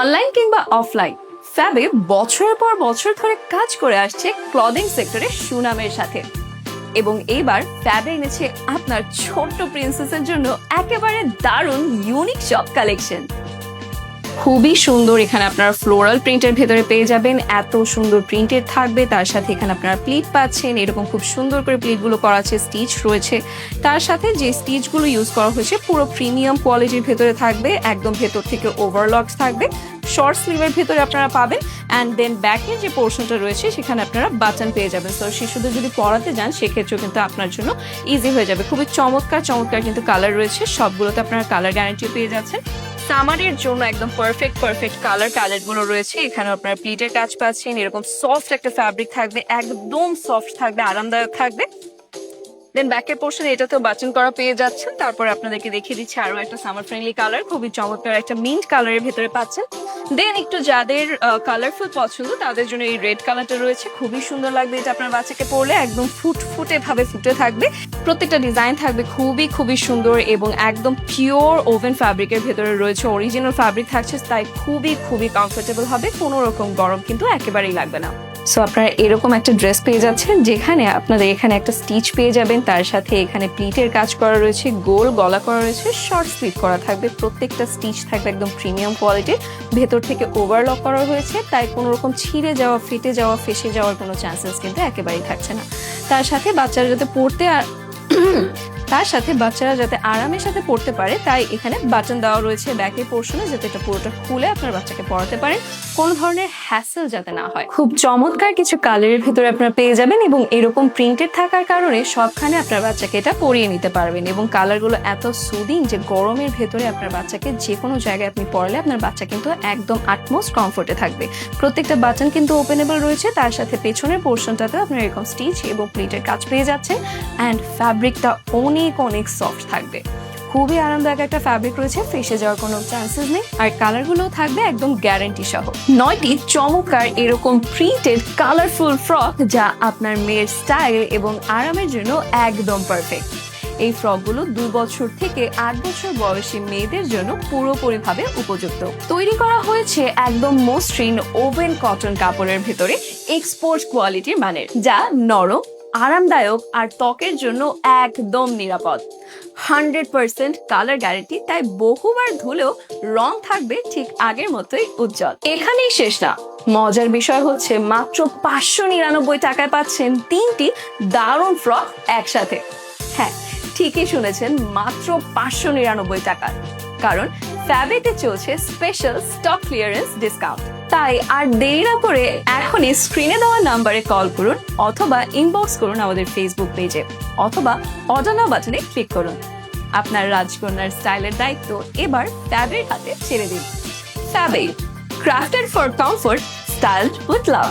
Online কিংবা offline, ফ্যাবে বছরের পর বছর ধরে কাজ করে আসছে ক্লদিং সেক্টরে সুনামের সাথে। এবং এইবার ফ্যাবে এনেছে আপনার ছোট্ট প্রিন্সেসের জন্য একেবারে দারুণ ইউনিক সব কালেকশন। খুবই সুন্দর, এখানে আপনারা ফ্লোরাল প্রিন্টের ভেতরে পেয়ে যাবেন, এত সুন্দর প্রিন্টেড থাকবে। তার সাথে এখানে আপনারা প্লিট পাচ্ছেন, এরকম খুব সুন্দর করে প্লিটগুলো করা আছে, স্টিচ রয়েছে। তার সাথে যে স্টিচগুলো ইউজ করা হয়েছে পুরো প্রিমিয়াম কোয়ালিটির ভেতরে থাকবে, একদম ভেতর থেকে ওভারলক থাকবে, শর্ট স্লিভের ভেতরে আপনারা পাবেন। অ্যান্ড দেন ব্যাকের যে পোর্শনটা রয়েছে সেখানে আপনারা বাটন পেয়ে যাবেন। তো শিশুদের যদি পড়াতে যান সেক্ষেত্রেও কিন্তু আপনার জন্য ইজি হয়ে যাবে। খুবই চমৎকার চমৎকার কিন্তু কালার রয়েছে, সবগুলোতে আপনারা কালার গ্যারান্টি পেয়ে যাচ্ছেন। সামারের জন্য একদম পারফেক্ট কালার প্যালেটগুলো রয়েছে। এখানে আপনারা প্লিটের কাজ পাচ্ছেন, এরকম সফট একটা ফ্যাব্রিক থাকবে, একদম সফট থাকবে, আরামদায়ক থাকবে। দেন ব্যাকের পোর্শন এটাতেও বাটন করা পেয়ে যাচ্ছেন। তারপরে আপনাদেরকে দেখিয়ে দিচ্ছি আরো একটা সামার ফ্রেন্ডলি কালার, খুবই চমৎকার একটা মিন্ট কালারের ভেতরে পাচ্ছেন। দেন একটু যাদের কালারফুল পছন্দ তাদের জন্য এই রেড কালারটা রয়েছে, খুবই সুন্দর লাগবে এটা আপনার বাচ্চাকে পরলে, একদম ফুটফুটে ভাবে ফুটে থাকবে। প্রত্যেকটা ডিজাইন থাকবে খুবই সুন্দর এবং একদম পিওর ওভেন ফ্যাব্রিকের ভেতরে রয়েছে, অরিজিনাল ফ্যাব্রিক থাকছে, তাই খুবই কমফোর্টেবল হবে, কোনো রকম গরম কিন্তু একেবারেই লাগবে না। সো আপনারা এরকম একটা ড্রেস পেয়ে যাচ্ছেন যেখানে আপনাদের এখানে একটা স্টিচ পেয়ে যাবেন, তার সাথে এখানে প্লিটের কাজ করা রয়েছে, গোল গলা করা রয়েছে, শর্ট স্লিভ করা থাকবে, প্রত্যেকটা স্টিচ থাকবে একদম প্রিমিয়াম কোয়ালিটির, ভেতর থেকে ওভারলক করা হয়েছে, তাই কোনো রকম ছিঁড়ে যাওয়া, ফেটে যাওয়া, ফেসে যাওয়ার কোনো চান্সেস কিন্তু একেবারেই থাকছে না। তার সাথে বাচ্চারা যাতে আরামের সাথে পড়তে পারে তাই এখানে বাটন দেওয়া রয়েছে ব্যাকের পোর্শনে, যাতে এটা পুরোটা খুলে আপনার বাচ্চাকে পড়াতে পারেন, কোনো ধরনের হ্যাসেল যাতে না হয়। খুব চমৎকার কিছু কালারের ভেতরে আপনারা পেয়ে যাবেন এবং এরকম প্রিন্টেড থাকার কারণে সবখানে আপনার বাচ্চাকে এটা পরিয়ে নিতে পারবেন। এবং কালারগুলো এত সুদিং যে গরমের ভেতরে আপনার বাচ্চাকে যে কোনো জায়গায় আপনি পড়ালে আপনার বাচ্চা কিন্তু একদম আটমোস্ট কমফোর্টে থাকবে। প্রত্যেকটা বাটন কিন্তু ওপেনেবল রয়েছে, তার সাথে পেছনের পোর্শনটাতে আপনার এরকম স্টিচ এবং প্লিটের কাজ পেয়ে যাচ্ছেন। অ্যান্ড ফ্যাব্রিকটা অনেক সফট থাকবে, খুবই আরামদায়ক একটা ফ্যাব্রিক রয়েছে, ফেসে যাওয়ার কোনো চান্সেস নেই। আর কালারগুলো থাকবে একদম গ্যারান্টি সহ। 9টি চমৎকার এরকম প্রিন্টেড কালারফুল ফ্রক যা আপনার মেয়ের স্টাইল এবং আরামের জন্য একদম পারফেক্ট। এই ফ্রকগুলো 2 বছর থেকে 8 বছর বয়সী মেয়েদের জন্য পুরোপুরিভাবে উপযুক্ত। তৈরি করা হয়েছে একদম মসৃণ ওভেন কটন কাপড়ের ভেতরে, এক্সপোর্ট কোয়ালিটির মানের, যা নরম, আরামদায়ক আর ত্বকের জন্য একদম নিরাপদ। 100% কালার গ্যারান্টি, তাই বহুবার ধুলেও রং থাকবে ঠিক আগের মতোই উজ্জ্বল। এখানেই শেষ না, মজার বিষয় হচ্ছে মাত্র 599 টাকায় পাচ্ছেন 3টি দারুণ ফ্রক একসাথে। হ্যাঁ, ঠিকই শুনেছেন, মাত্র 599 টাকা, কারণ ফ্যাবেতে চলছে স্পেশাল স্টক ক্লিয়ারেন্স ডিসকাউন্ট। তাই আর দেরি না করে এখনই স্ক্রিনে দেওয়া নাম্বারে কল করুন অথবা ইনবক্স করুন আমাদের ফেসবুক পেজে, অথবা অর্ডার নাও বাটনে ক্লিক করুন। আপনার রাজকন্যার স্টাইলের দায়িত্ব এবার ফ্যাবের হাতে ছেড়ে দিন। ফ্যাবে, crafted for comfort, styled with love.